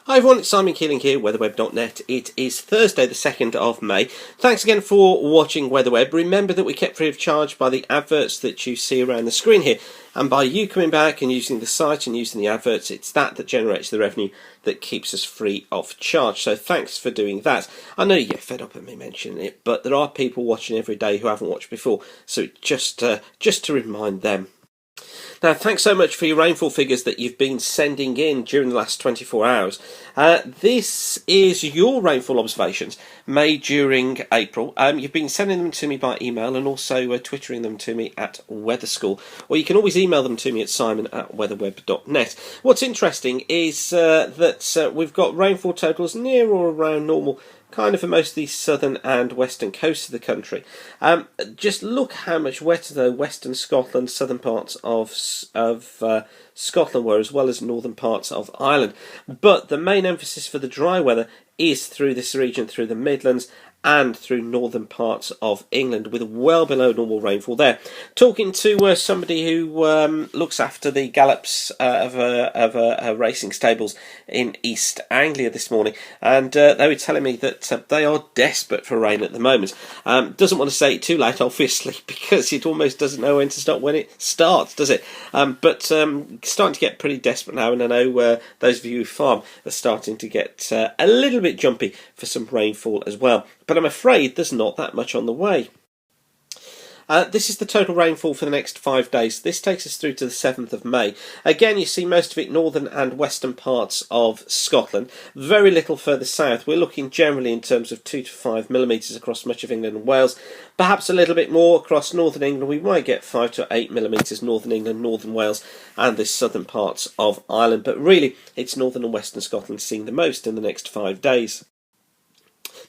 Hi everyone, it's Simon Keeling here, weatherweb.net. It is Thursday the 2nd of May. Thanks again for watching WeatherWeb. Remember that we kept free of charge by the adverts that you see around the screen here. And by you coming back and using the site and using the adverts, it's that generates the revenue that keeps us free of charge. So thanks for doing that. I know you get fed up at me mentioning it, but there are people watching every day who haven't watched before. So just to remind them. Now, thanks so much for your rainfall figures that you've been sending in during the last 24 hours. This is your rainfall observations made during April. You've been sending them to me by email and also twittering them to me at Weather School, or you can always email them to me at simon@weatherweb.net. What's interesting is that we've got rainfall totals near or around normal kind of for most of the southern and western coasts of the country. Just look how much wetter though western Scotland, southern parts of Scotland were, as well as northern parts of Ireland. But the main emphasis for the dry weather is through this region, through the Midlands and through northern parts of England, with well below normal rainfall there. Talking to somebody who looks after the gallops of a racing stables in East Anglia this morning, and they were telling me that they are desperate for rain at the moment. Doesn't want to say it too late, obviously, because it almost doesn't know when to stop when it starts, does it? But starting to get pretty desperate now, and I know those of you who farm are starting to get a little bit jumpy for some rainfall as well. But I'm afraid there's not that much on the way. This is the total rainfall for the next 5 days. This takes us through to the 7th of May. Again, you see most of it northern and western parts of Scotland. Very little further south. We're looking generally in terms of 2 to 5 millimetres across much of England and Wales. Perhaps a little bit more across northern England. We might get 5 to 8 millimetres northern England, northern Wales and the southern parts of Ireland. But really, it's northern and western Scotland seeing the most in the next 5 days.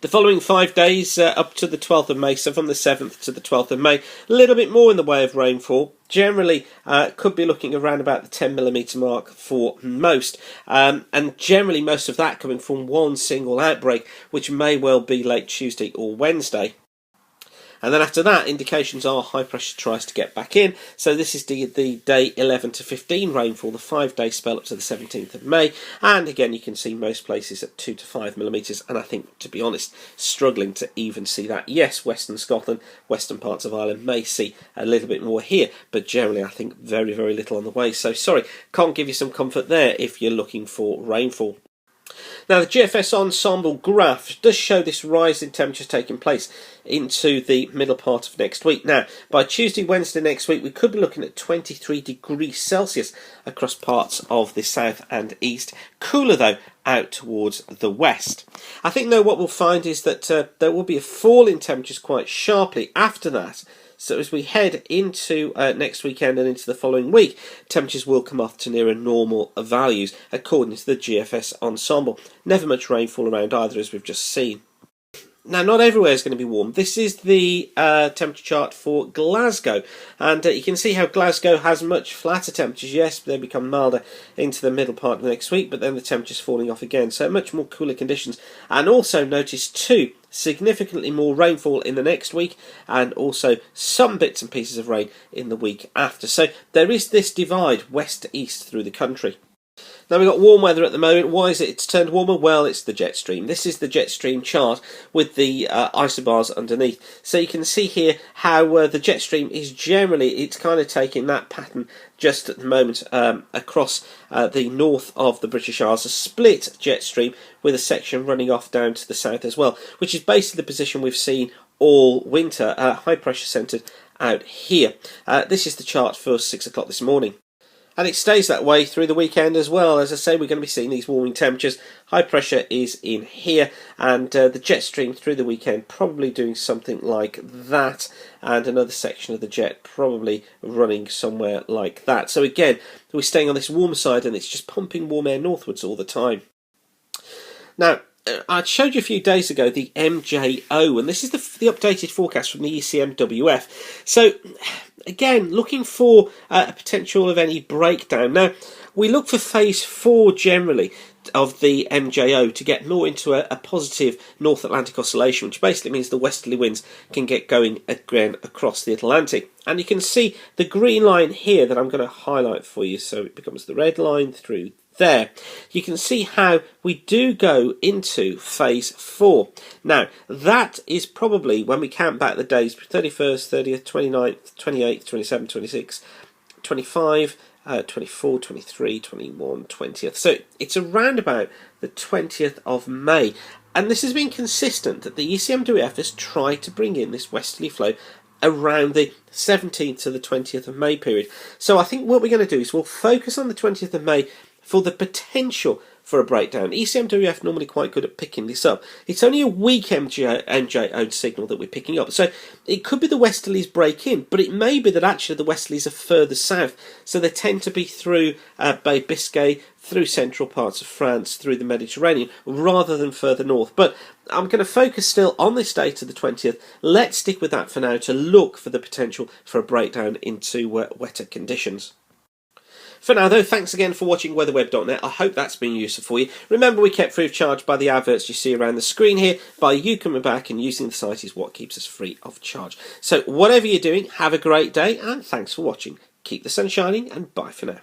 The following 5 days, up to the 12th of May, so from the 7th to the 12th of May, a little bit more in the way of rainfall. Generally, could be looking around about the 10 millimetre mark for most, and generally most of that coming from one single outbreak, which may well be late Tuesday or Wednesday. And then after that, indications are high pressure tries to get back in. So this is the day 11 to 15 rainfall, the 5-day spell up to the 17th of May. And again, you can see most places at 2 to 5 millimetres. And I think, to be honest, struggling to even see that. Yes, western Scotland, western parts of Ireland may see a little bit more here. But generally, I think very, very little on the way. So sorry, can't give you some comfort there if you're looking for rainfall. Now, the GFS ensemble graph does show this rise in temperatures taking place into the middle part of next week. Now, by Tuesday, Wednesday next week, we could be looking at 23 degrees Celsius across parts of the south and east. Cooler, though, out towards the west. I think, though, what we'll find is that there will be a fall in temperatures quite sharply after that. So as we head into next weekend and into the following week, temperatures will come off to nearer normal values, according to the GFS ensemble. Never much rainfall around either, as we've just seen. Now, not everywhere is going to be warm. This is the temperature chart for Glasgow, and you can see how Glasgow has much flatter temperatures. Yes, they become milder into the middle part of next week, but then the temperature's falling off again, so much more cooler conditions. And also notice too, significantly more rainfall in the next week, and also some bits and pieces of rain in the week after. So there is this divide west to east through the country. Now, we've got warm weather at the moment. Why is it it's turned warmer? Well, it's the jet stream. This is the jet stream chart with the isobars underneath. So you can see here how the jet stream is generally, it's kind of taking that pattern just at the moment across the north of the British Isles, a split jet stream with a section running off down to the south as well, which is basically the position we've seen all winter, high pressure centred out here. This is the chart for 6 o'clock this morning. And it stays that way through the weekend as well. As I say, we're going to be seeing these warming temperatures. High pressure is in here, and the jet stream through the weekend probably doing something like that, and another section of the jet probably running somewhere like that. So again, we're staying on this warmer side, and it's just pumping warm air northwards all the time. Now, I showed you a few days ago the MJO, and this is the updated forecast from the ECMWF. So, again, looking for a potential of any breakdown. Now, we look for phase 4 generally of the MJO to get more into a positive North Atlantic oscillation, which basically means the westerly winds can get going again across the Atlantic. And you can see the green line here that I'm going to highlight for you, so it becomes the red line through there. You can see how we do go into phase 4. Now, that is probably, when we count back the days, 31st, 30th, 29th, 28th, 27th, 26th, 25, 24, 23, 21, 20th. So it's around about the 20th of May. And this has been consistent that the ECMWF has tried to bring in this westerly flow around the 17th to the 20th of May period. So I think what we're going to do is we'll focus on the 20th of May for the potential for a breakdown. ECMWF normally quite good at picking this up. It's only a weak MJ-owned signal that we're picking up. So it could be the westerlies break in, but it may be that actually the westerlies are further south. So they tend to be through Bay Biscay, through central parts of France, through the Mediterranean, rather than further north. But I'm going to focus still on this date of the 20th. Let's stick with that for now to look for the potential for a breakdown into wetter conditions. For now though, thanks again for watching weatherweb.net. I hope that's been useful for you. Remember, we kept free of charge by the adverts you see around the screen here. By you coming back and using the site is what keeps us free of charge. So whatever you're doing, have a great day and thanks for watching. Keep the sun shining and bye for now.